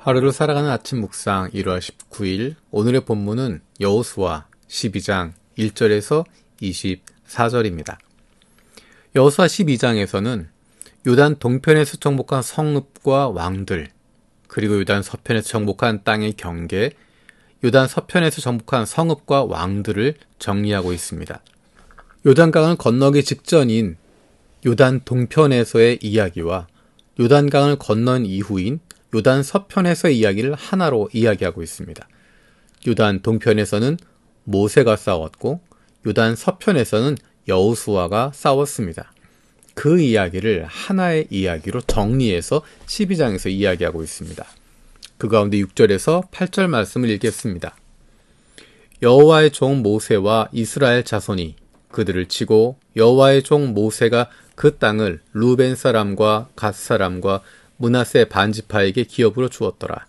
하루를 살아가는 아침 묵상 1월 19일 오늘의 본문은 여호수아 12장 1절에서 24절입니다. 여호수아 12장에서는 요단 동편에서 정복한 성읍과 왕들, 그리고 요단 서편에서 정복한 땅의 경계, 요단 서편에서 정복한 성읍과 왕들을 정리하고 있습니다. 요단강을 건너기 직전인 요단 동편에서의 이야기와 요단강을 건넌 이후인 요단 서편에서의 이야기를 하나로 이야기하고 있습니다. 요단 동편에서는 모세가 싸웠고 요단 서편에서는 여호수아가 싸웠습니다. 그 이야기를 하나의 이야기로 정리해서 12장에서 이야기하고 있습니다. 그 가운데 6절에서 8절 말씀을 읽겠습니다. 여호와의 종 모세와 이스라엘 자손이 그들을 치고 여호와의 종 모세가 그 땅을 루벤 사람과 갓 사람과 므낫세 반지파에게 기업으로 주었더라.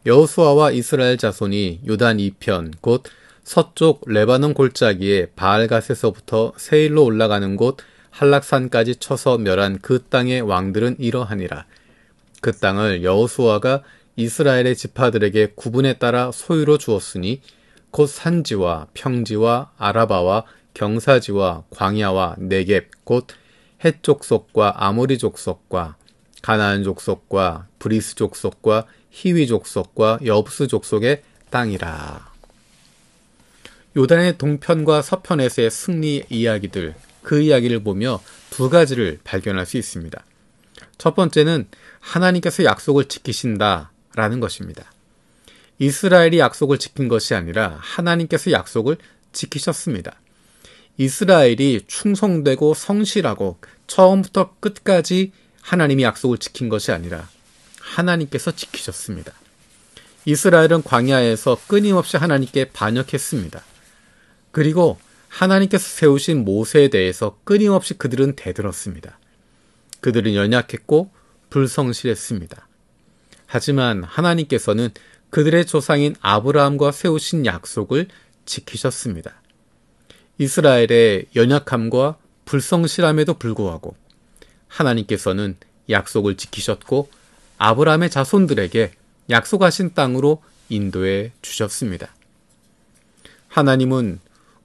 여호수아와 이스라엘 자손이 요단 이편 곧 서쪽 레바논 골짜기에 바알갓에서부터 세일로 올라가는 곳 한락산까지 쳐서 멸한 그 땅의 왕들은 이러하니라. 그 땅을 여호수아가 이스라엘의 지파들에게 구분에 따라 소유로 주었으니 곧 산지와 평지와 아라바와 경사지와 광야와 네겝 곧 헷 족속과 아모리 족속과 가나안 족속과 브리스 족속과 히위 족속과 여부스 족속의 땅이라. 요단의 동편과 서편에서의 승리 이야기들, 그 이야기를 보며 두 가지를 발견할 수 있습니다. 첫 번째는 하나님께서 약속을 지키신다라는 것입니다. 이스라엘이 약속을 지킨 것이 아니라 하나님께서 약속을 지키셨습니다. 이스라엘이 충성되고 성실하고 처음부터 끝까지 하나님이 약속을 지킨 것이 아니라 하나님께서 지키셨습니다. 이스라엘은 광야에서 끊임없이 하나님께 반역했습니다. 그리고 하나님께서 세우신 모세에 대해서 끊임없이 그들은 대들었습니다. 그들은 연약했고 불성실했습니다. 하지만 하나님께서는 그들의 조상인 아브라함과 세우신 약속을 지키셨습니다. 이스라엘의 연약함과 불성실함에도 불구하고 하나님께서는 약속을 지키셨고 아브라함의 자손들에게 약속하신 땅으로 인도해 주셨습니다. 하나님은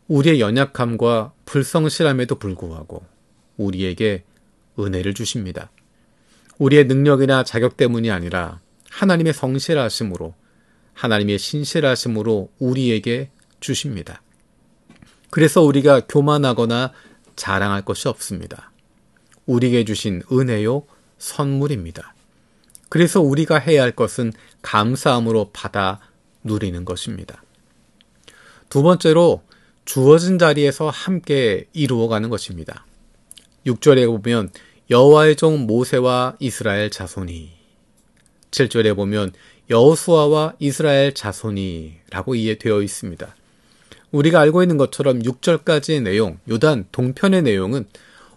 우리의 연약함과 불성실함에도 불구하고 우리에게 은혜를 주십니다. 우리의 능력이나 자격 때문이 아니라 하나님의 성실하심으로, 하나님의 신실하심으로 우리에게 주십니다. 그래서 우리가 교만하거나 자랑할 것이 없습니다. 우리에게 주신 은혜요, 선물입니다. 그래서 우리가 해야 할 것은 감사함으로 받아 누리는 것입니다. 두 번째로 주어진 자리에서 함께 이루어가는 것입니다. 6절에 보면 여호와의 종 모세와 이스라엘 자손이, 7절에 보면 여호수아와 이스라엘 자손이 라고 이해되어 있습니다. 우리가 알고 있는 것처럼 6절까지의 내용, 요단 동편의 내용은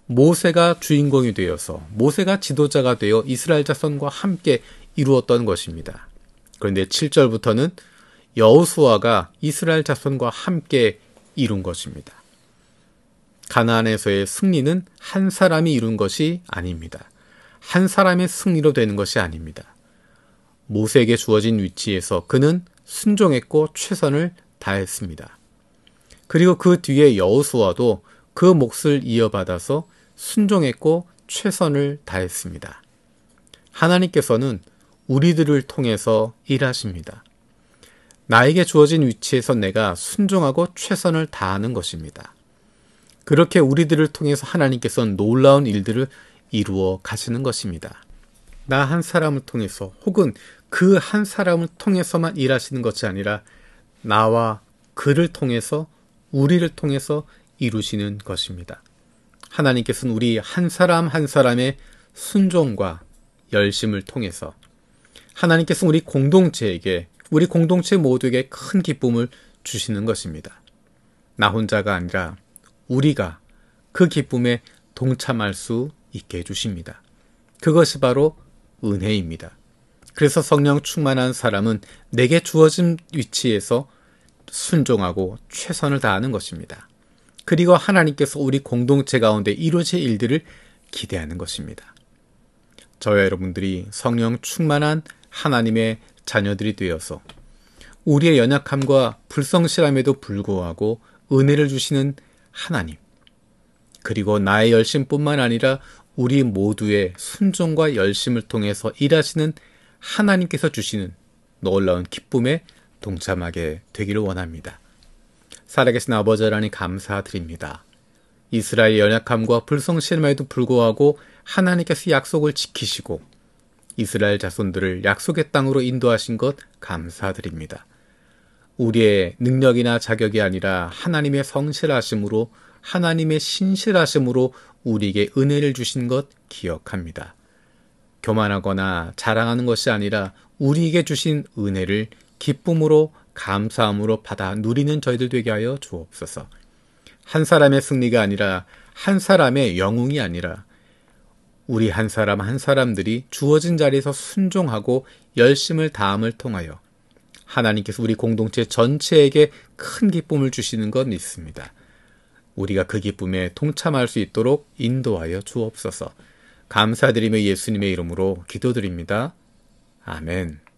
모세가 주인공이 되어서 모세가 지도자가 되어 이스라엘 자손과 함께 이루었던 것입니다. 그런데 7절부터는 여호수아가 이스라엘 자손과 함께 이룬 것입니다. 가나안에서의 승리는 한 사람이 이룬 것이 아닙니다. 한 사람의 승리로 되는 것이 아닙니다. 모세에게 주어진 위치에서 그는 순종했고 최선을 다했습니다. 그리고 그 뒤에 여호수아도 그 몫을 이어받아서 순종했고 최선을 다했습니다. 하나님께서는 우리들을 통해서 일하십니다. 나에게 주어진 위치에서 내가 순종하고 최선을 다하는 것입니다. 그렇게 우리들을 통해서 하나님께서는 놀라운 일들을 이루어 가시는 것입니다. 나 한 사람을 통해서 혹은 그 한 사람을 통해서만 일하시는 것이 아니라 나와 그를 통해서, 우리를 통해서 이루시는 것입니다. 하나님께서는 우리 한 사람 한 사람의 순종과 열심을 통해서 하나님께서는 우리 공동체에게, 우리 공동체 모두에게 큰 기쁨을 주시는 것입니다. 나 혼자가 아니라 우리가 그 기쁨에 동참할 수 있게 해주십니다. 그것이 바로 은혜입니다. 그래서 성령 충만한 사람은 내게 주어진 위치에서 순종하고 최선을 다하는 것입니다. 그리고 하나님께서 우리 공동체 가운데 이루어질 일들을 기대하는 것입니다. 저와 여러분들이 성령 충만한 하나님의 자녀들이 되어서 우리의 연약함과 불성실함에도 불구하고 은혜를 주시는 하나님, 그리고 나의 열심뿐만 아니라 우리 모두의 순종과 열심을 통해서 일하시는 하나님께서 주시는 놀라운 기쁨에 동참하게 되기를 원합니다. 살아계신 아버지 하나님 감사드립니다. 이스라엘의 연약함과 불성실함에도 불구하고 하나님께서 약속을 지키시고 이스라엘 자손들을 약속의 땅으로 인도하신 것 감사드립니다. 우리의 능력이나 자격이 아니라 하나님의 성실하심으로, 하나님의 신실하심으로 우리에게 은혜를 주신 것 기억합니다. 교만하거나 자랑하는 것이 아니라 우리에게 주신 은혜를 기쁨으로 감사함으로 받아 누리는 저희들 되게 하여 주옵소서. 한 사람의 승리가 아니라, 한 사람의 영웅이 아니라 우리 한 사람 한 사람들이 주어진 자리에서 순종하고 열심을 다함을 통하여 하나님께서 우리 공동체 전체에게 큰 기쁨을 주시는 것 믿습니다. 우리가 그 기쁨에 동참할 수 있도록 인도하여 주옵소서. 감사드리며 예수님의 이름으로 기도드립니다. 아멘.